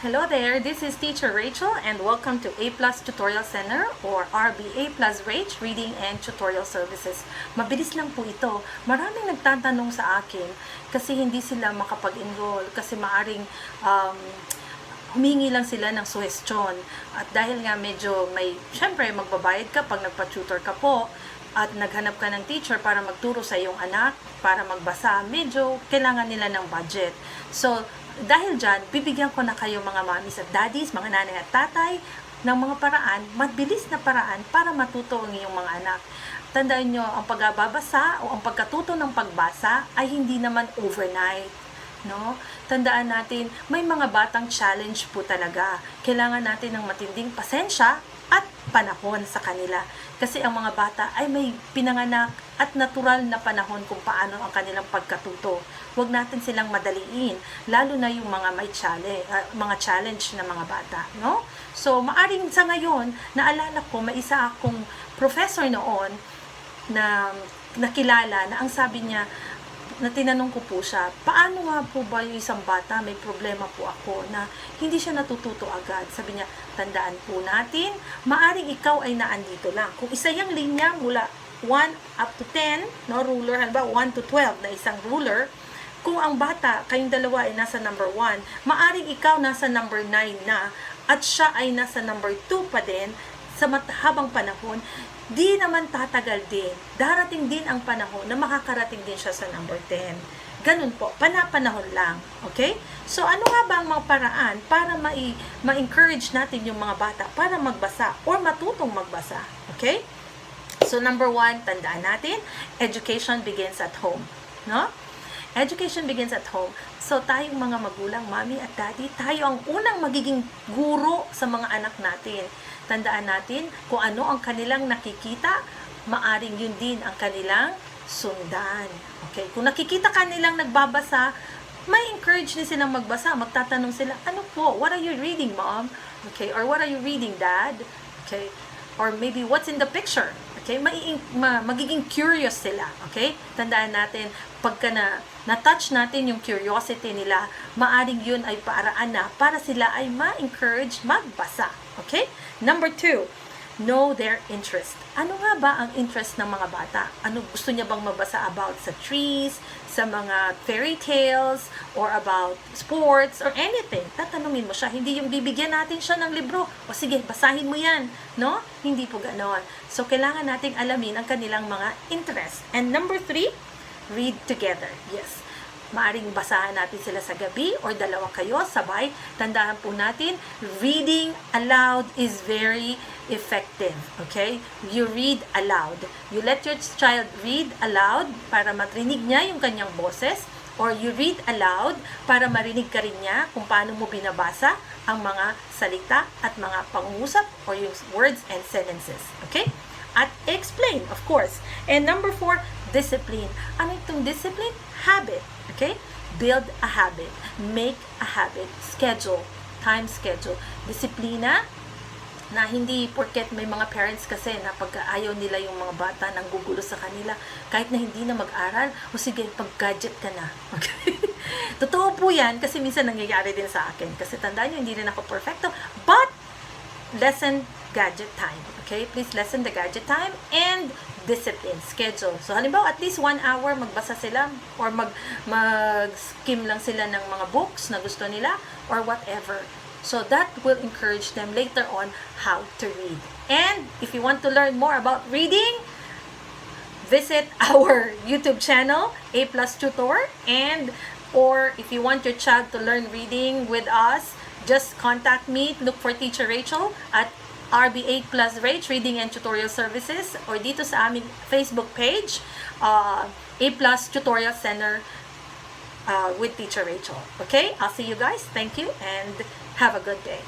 Hello there, this is Teacher Rachel and welcome to APLUS Tutorial Center or RBA Plus Rach Reading and Tutorial Services. Mabilis lang po ito. Maraming nagtatanong sa akin kasi hindi sila makapag-enroll kasi maaring humingi lang sila ng suhestyon. At dahil nga medyo syempre magbabayad ka pag nagpa-tutor ka po at naghanap ka ng teacher para magturo sa iyong anak, para magbasa, medyo kailangan nila ng budget. So, dahil dyan, bibigyan ko na kayo mga mommies at daddies, mga nanay at tatay, ng mga paraan, mabilis na paraan para matuto ang iyong mga anak. Tandaan nyo, ang pagbabasa o ang pagkatuto ng pagbasa ay hindi naman overnight. No? Tandaan natin, may mga batang challenge po talaga. Kailangan natin ng matinding pasensya at panahon sa kanila. Kasi ang mga bata ay may pinanganak at natural na panahon kung paano ang kanilang pagkatuto. Huwag natin silang madaliin, lalo na yung mga may challenge na mga bata, no? So, maaring sa ngayon, naalala ko, may isa akong professor noon na nakilala na ang sabi niya, na tinanong ko po siya, paano nga po ba yung isang bata, may problema po ako na hindi siya natututo agad. Sabi niya, tandaan po natin, maaring ikaw ay naandito lang. Kung isa yung linya mula 1 up to 10, no, ruler, halimbawa 1 to 12 na isang ruler, kung ang bata, kayong dalawa ay nasa number 1, maaring ikaw nasa number 9 na, at siya ay nasa number 2 pa din, sa habang panahon, di naman tatagal din. Darating din ang panahon na makakarating din siya sa number 10. Ganun po, panahon lang. Okay? So, ano nga ba ang mga paraan para ma-encourage natin yung mga bata para magbasa or matutong magbasa? Okay? So, number 1, tandaan natin, education begins at home. No? Education begins at home. So, tayong mga magulang, mommy at daddy, tayo ang unang magiging guro sa mga anak natin. Tandaan natin, kung ano ang kanilang nakikita, maaring yun din ang kanilang sundan. Okay? Kung nakikita kanilang nagbabasa, may encourage din silang magbasa. Magtatanong sila, ano po? What are you reading, mom? Okay? Or what are you reading, dad? Okay? Or maybe, what's in the picture? Okay? Magiging curious sila. Okay? Tandaan natin, pagka na-touch natin yung curiosity nila, maaring yun ay paraan na para sila ay ma-encourage magbasa. Okay? Number 2, know their interest. Ano nga ba ang interest ng mga bata? Ano gusto niya bang mabasa about sa trees, sa mga fairy tales, or about sports, or anything? Tatanungin mo siya. Hindi yung bibigyan natin siya ng libro. O sige, basahin mo yan. No? Hindi po ganon. So, kailangan nating alamin ang kanilang mga interest. And number 3, read together. Yes. Maaring basahan natin sila sa gabi or dalawa kayo sabay. Tandaan po natin, reading aloud is very effective. Okay? You read aloud. You let your child read aloud para marinig niya yung kanyang boses, or you read aloud para marinig ka rin niya kung paano mo binabasa ang mga salita at mga pangungusap or yung words and sentences. Okay? At explain, of course. And number 4, discipline. Ano itong discipline? Habit. Okay? Build a habit. Make a habit. Schedule. Time schedule. Disiplina na hindi porket may mga parents kasi na pagka ayaw nila yung mga bata nang gugulo sa kanila, kahit na hindi na mag-aral, o sige, pag-gadget ka na. Okay? Totoo po yan kasi minsan nangyayari din sa akin. Kasi tandaan nyo, hindi rin ako perfecto. But, lesson gadget time. Okay? Please lessen the gadget time and discipline, schedule. So, halimbawa, at least 1 hour magbasa sila or mag-skim lang sila ng mga books na gusto nila or whatever. So, that will encourage them later on how to read. And, if you want to learn more about reading, visit our YouTube channel, APLUS Tutor, or if you want your child to learn reading with us, just contact me. Look for Teacher Rachel at RBA Plus Rach Reading and Tutorial Services or dito sa aming Facebook page, APLUS Tutorial Center with Teacher Rachel. Okay? I'll see you guys. Thank you and have a good day.